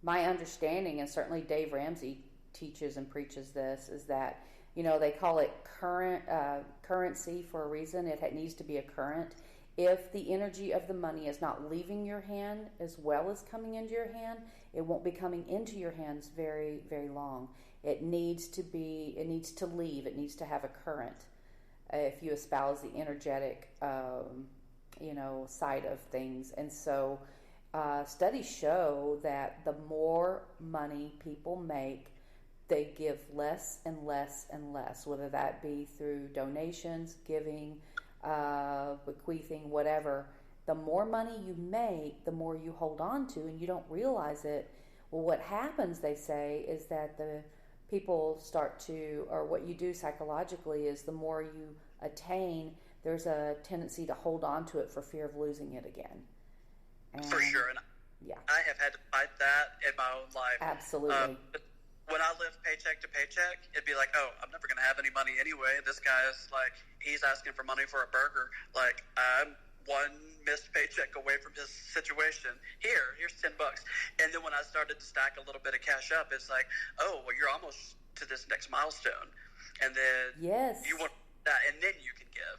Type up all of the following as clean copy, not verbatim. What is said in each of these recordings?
my understanding, and certainly Dave Ramsey teaches and preaches this, is that, they call it currency for a reason. It needs to be a current. If the energy of the money is not leaving your hand as well as coming into your hand, it won't be coming into your hands very, very long. It needs to leave. It needs to have a current. If you espouse the energetic, side of things. And so studies show that the more money people make, they give less and less and less, whether that be through donations, giving, bequeathing, whatever. The more money you make, the more you hold on to, and you don't realize it. Well, what happens, they say, is that the people start to, or what you do psychologically is the more you attain, there's a tendency to hold on to it for fear of losing it again. And, for sure. And yeah, I have had to fight that in my own life. Absolutely. When I lived paycheck to paycheck, it'd be like, oh, I'm never going to have any money anyway. This guy's like, he's asking for money for a burger. Like, I'm one missed paycheck away from his situation. Here's $10. And then when I started to stack a little bit of cash up, it's like, oh, well, you're almost to this next milestone. And then you want that, and then you can give.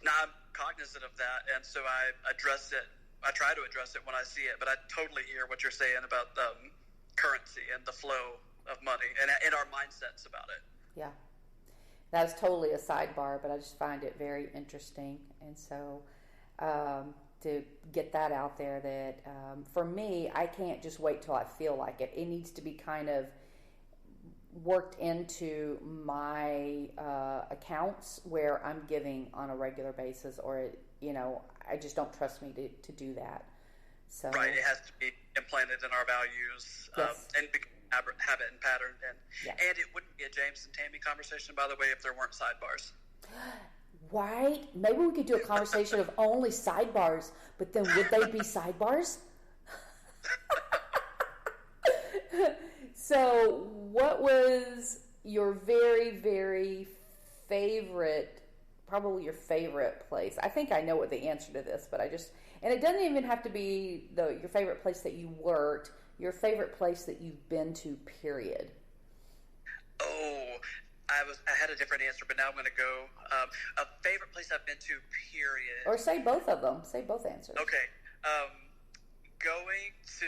Now, I'm cognizant of that, and so I address it. I try to address it when I see it, but I totally hear what you're saying about currency and the flow of money and our mindsets about it. Yeah. That's totally a sidebar, but I just find it very interesting. And so to get that out there, that for me, I can't just wait till I feel like it. It needs to be kind of worked into my accounts where I'm giving on a regular basis, or, I just don't trust me to do that. So right, it has to be implanted in our values. Yes. And habit and pattern, and it wouldn't be a James and Tammy conversation, by the way, if there weren't sidebars. Right? Maybe we could do a conversation of only sidebars, but then would they be sidebars? So, what was your very, very favorite, probably your favorite place? I think I know what the answer to this, but and it doesn't even have to be your favorite place that you worked. Your favorite place that you've been to, period. Oh, I had a different answer, but now I'm going to go. A favorite place I've been to, period. Or say both of them. Say both answers. Okay. Going to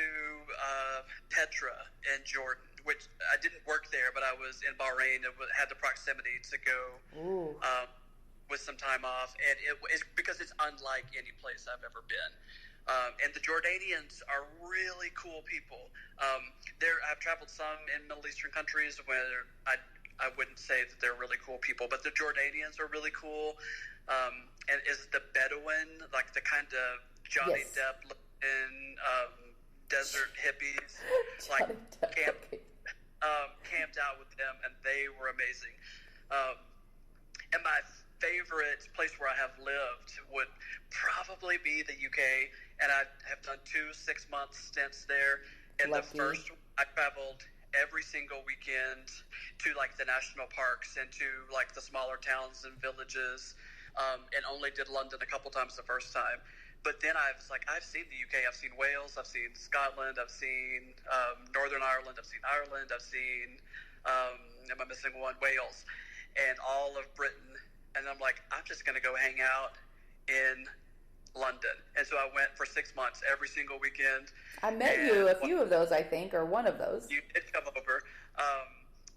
Petra in Jordan, which I didn't work there, but I was in Bahrain and had the proximity to go with some time off. And it's because it's unlike any place I've ever been. And the Jordanians are really cool people. I've traveled some in Middle Eastern countries where I wouldn't say that they're really cool people, but the Jordanians are really cool. And is the Bedouin, like the kind of Johnny Depp looking desert hippies, like camped out with them, and they were amazing. And my favorite place where I have lived would probably be the UK, and I have done 2 6-month stints there. And Lucky. The first, I traveled every single weekend to like the national parks and to like the smaller towns and villages, and only did London a couple times the first time. But then I've seen the UK, I've seen Wales, I've seen Scotland, I've seen Northern Ireland, I've seen Ireland, I've seen, am I missing one? Wales, and all of Britain. And I'm like, I'm just going to go hang out in London. And so I went for 6 months every single weekend. I met you a few of those, I think, or one of those. You did come over.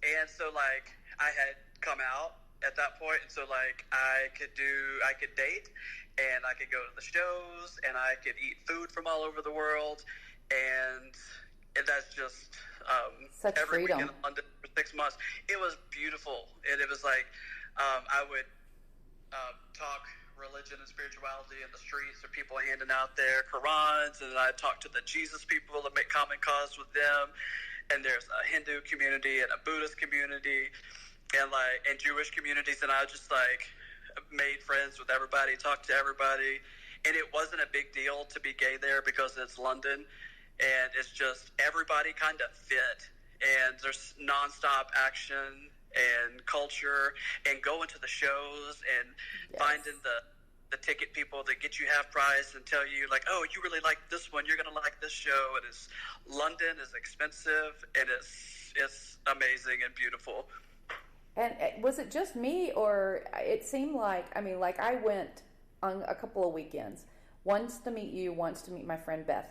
And so, like, I had come out at that point, and so, like, I could date, and I could go to the shows, and I could eat food from all over the world, and that's just such every freedom. weekend in London for 6 months. It was beautiful, and it was like I would talk religion and spirituality in the streets, or people handing out their Qurans, and then I'd talk to the Jesus people and make common cause with them. And there's a Hindu community and a Buddhist community and Jewish communities, and I just like made friends with everybody, talked to everybody, and it wasn't a big deal to be gay there because it's London, and it's just everybody kind of fit, and there's nonstop action and culture, and going to the shows and finding the the ticket people that get you half price and tell you, like, oh, you really like this one, you're going to like this show. London is expensive, and it's amazing and beautiful. And was it just me, or it seemed like, I mean, like I went on a couple of weekends, once to meet you, once to meet my friend Beth.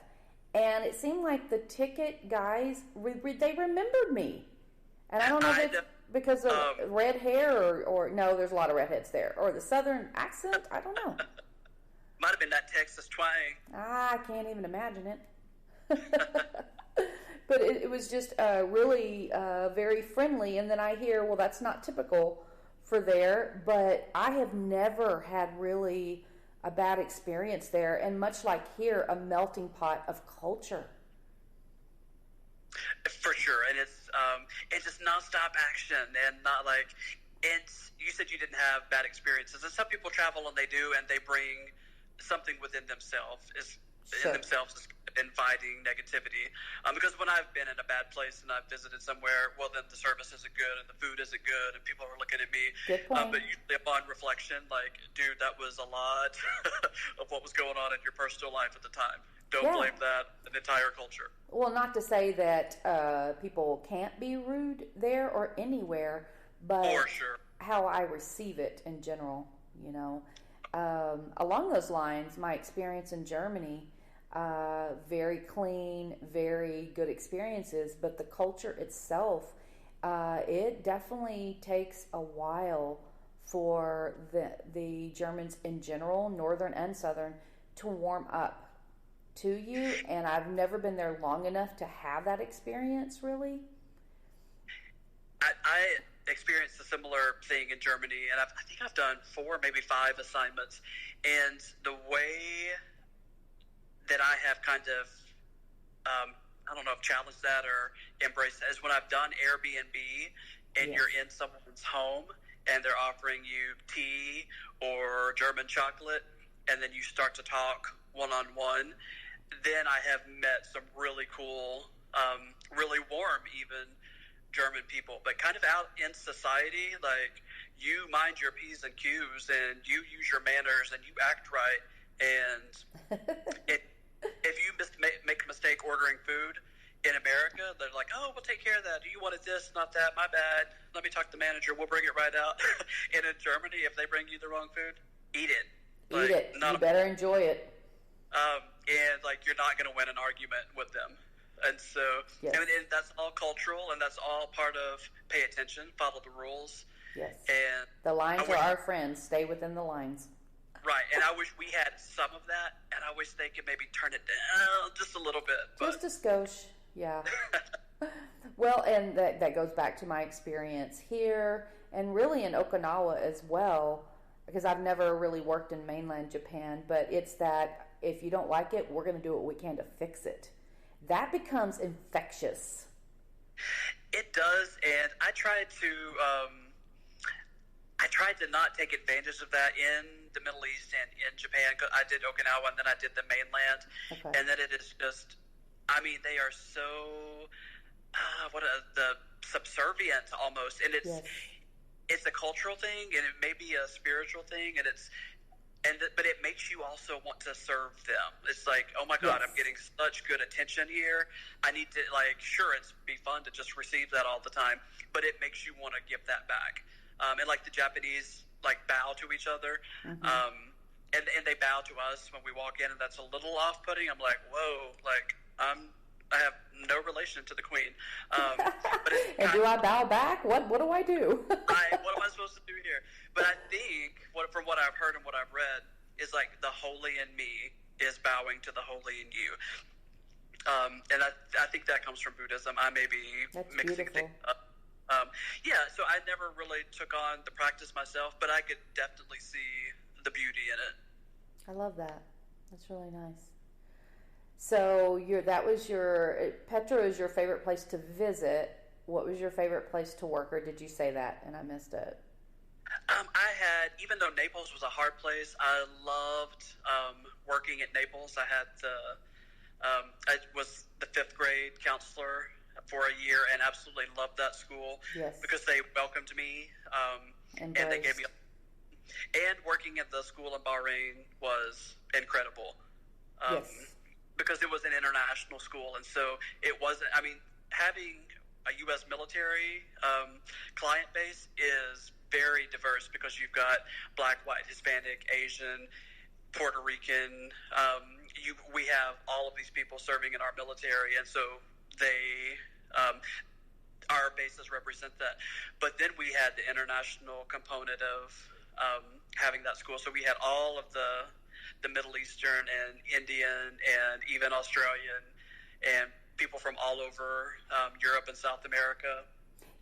And it seemed like the ticket guys, they remembered me. And I don't know if it's because of red hair or no, there's a lot of redheads there. Or the southern accent, I don't know. Might have been that Texas twang. I can't even imagine it. But it was just really very friendly. And then I hear, well, that's not typical for there. But I have never had really a bad experience there. And much like here, a melting pot of culture. For sure. And it's just nonstop action and not like, you said you didn't have bad experiences. And some people travel and they do, and they bring something within themselves is inviting negativity. Because when I've been in a bad place and I've visited somewhere, well, then the service isn't good and the food isn't good and people are looking at me. Good point. But usually upon reflection, like, dude, that was a lot of what was going on in your personal life at the time. Don't blame that, an entire culture. Well, not to say that people can't be rude there or anywhere, but for sure. How I receive it in general, you know. Along those lines, my experience in Germany, very clean, very good experiences, but the culture itself, it definitely takes a while for the Germans in general, northern and southern, to warm up to you, and I've never been there long enough to have that experience, really. I experienced a similar thing in Germany, and I think I've done 4, maybe 5 assignments, and the way that I have kind of, I don't know if challenged that or embraced that, is when I've done Airbnb and you're in someone's home and they're offering you tea or German chocolate, and then you start to talk one-on-one. Then I have met some really cool, really warm even German people, but kind of out in society, like you mind your P's and Q's and you use your manners and you act right. And if you make a mistake ordering food in America, they're like, oh, we'll take care of that. You wanted this, not that. My bad. Let me talk to the manager. We'll bring it right out. And in Germany, if they bring you the wrong food, eat it. Eat it. You better enjoy it. And like you're not going to win an argument with them. And so, and that's all cultural, and that's all part of pay attention, follow the rules. Yes. And the lines are our friends. Stay within the lines. Right. And I wish we had some of that, and I wish they could maybe turn it down just a little bit. But. Just a skosh. Yeah. Well, and that goes back to my experience here and really in Okinawa as well, because I've never really worked in mainland Japan, but it's that if you don't like it, we're going to do what we can to fix it. That becomes infectious. It does, and I tried to not take advantage of that in the Middle East and in Japan. I did Okinawa, and then I did the mainland, and then it is just, I mean, they are so the subservient almost, and it's a cultural thing, and it may be a spiritual thing, and but it makes you also want to serve them. It's like, oh my God, I'm getting such good attention here. I need to, like, sure, it's be fun to just receive that all the time, but it makes you want to give that back. And like the Japanese, like, bow to each other, and they bow to us when we walk in, and that's a little off-putting. I'm like, whoa, like I have no relation to the queen. But and do I bow back? What do I do? What am I supposed to do here? But I think, from what I've heard and what I've read, is like the holy in me is bowing to the holy in you. And I think that comes from Buddhism. I may be mixing things up. So I never really took on the practice myself, but I could definitely see the beauty in it. I love that. That's really nice. So Petra is your favorite place to visit. What was your favorite place to work, or did you say that and I missed it? Even though Naples was a hard place, I loved working at Naples. I was the 5th grade counselor for a year and absolutely loved that school because they welcomed me and they gave me And working at the school in Bahrain was incredible. Yes. Because it was an international school, and so it wasn't. I mean, having a U.S. military client base is very diverse because you've got Black, white, Hispanic, Asian, Puerto Rican. We have all of these people serving in our military, and so they. Our bases represent that. But then we had the international component of having that school. So we had all of the Middle Eastern and Indian and even Australian and people from all over Europe and South America.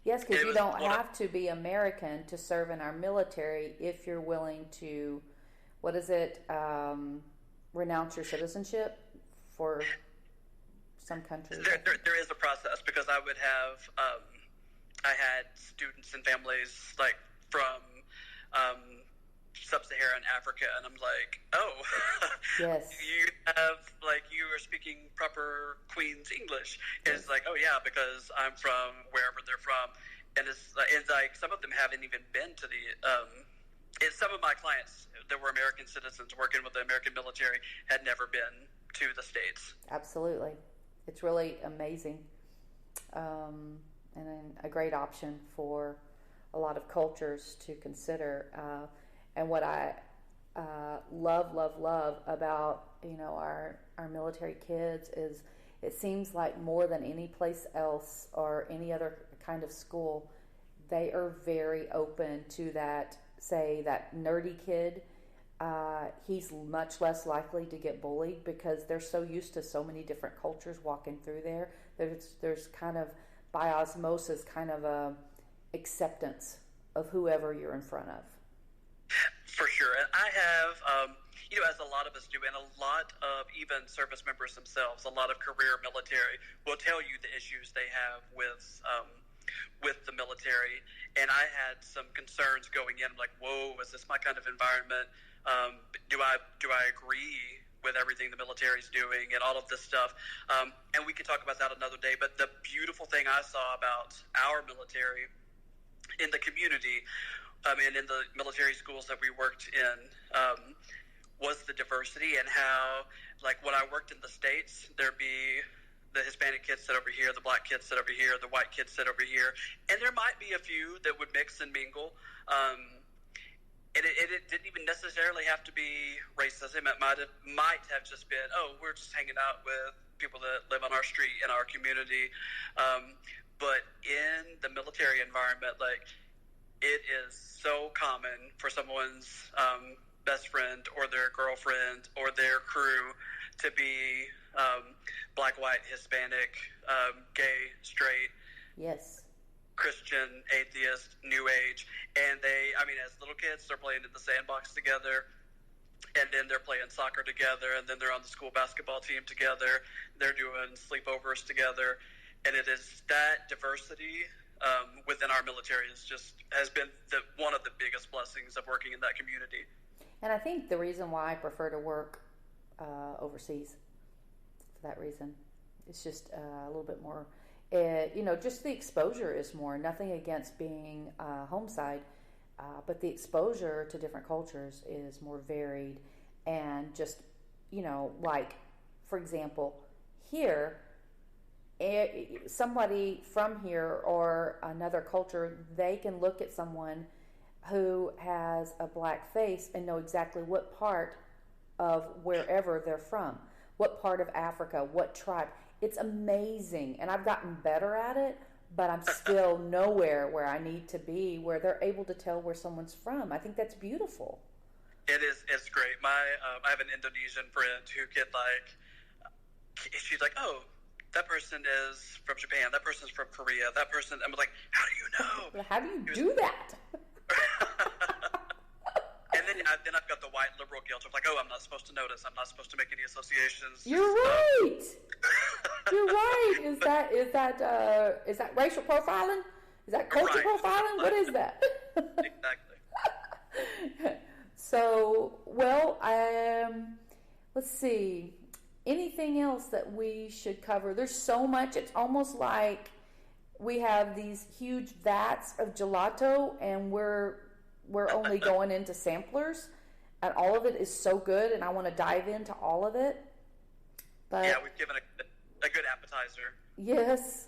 Yes, because you don't have to be American to serve in our military if you're willing to, renounce your citizenship for some countries. There is a process, because I would have, I had students and families like from sub-Saharan Africa, and I'm like, oh, yes, you are speaking proper Queen's English. And it's like, oh yeah, because I'm from wherever they're from, and it's like some of them haven't even been to the. Some of my clients that were American citizens working with the American military had never been to the States. Absolutely, it's really amazing, and a great option for a lot of cultures to consider. And what I love about our military kids is it seems like more than any place else or any other kind of school, they are very open to that. Say that nerdy kid, he's much less likely to get bullied because they're so used to so many different cultures walking through there. There's kind of by osmosis kind of a acceptance of whoever you're in front of. For sure. And I have, as a lot of us do, and a lot of even service members themselves, a lot of career military will tell you the issues they have with the military. And I had some concerns going in, like, whoa, is this my kind of environment? Do I agree with everything the military's doing and all of this stuff? And we can talk about that another day. But the beautiful thing I saw about our military in the community, and in the military schools that we worked in, was the diversity, and how, like, when I worked in the States, there'd be the Hispanic kids sit over here, the Black kids sit over here, the white kids sit over here, and there might be a few that would mix and mingle. And it didn't even necessarily have to be racism. It might have just been, oh, we're just hanging out with people that live on our street in our community. But in the military environment, like, it is so common for someone's best friend or their girlfriend or their crew to be Black, white, Hispanic, gay, straight, yes, Christian, atheist, New Age. And as little kids, they're playing in the sandbox together, and then they're playing soccer together, and then they're on the school basketball team together. They're doing sleepovers together. And it is that diversity within our military has been one of the biggest blessings of working in that community. And I think the reason why I prefer to work overseas, for that reason, it's just a little bit more, just the exposure is more. Nothing against being homeside, but the exposure to different cultures is more varied. And just, like, for example, here, somebody from here or another culture, they can look at someone who has a black face and know exactly what part of wherever they're from, what part of Africa, what tribe. It's amazing, and I've gotten better at it, but I'm still nowhere where I need to be, where they're able to tell where someone's from. I think that's beautiful. It's great. I have an Indonesian friend who she's like, oh, that person is from Japan, that person's from Korea, that person, I'm like, how do you know? How do you do that? And then I've got the white liberal guilt of like, oh, I'm not supposed to notice, I'm not supposed to make any associations. You're right. You're right. Is that racial profiling? Is that culture profiling? What is that? Exactly. So, well, let's see. Anything else that we should cover? There's so much. It's almost like we have these huge vats of gelato, and we're we're only going into samplers, and all of it is so good, and I want to dive into all of it. But yeah, we've given a good appetizer. Yes,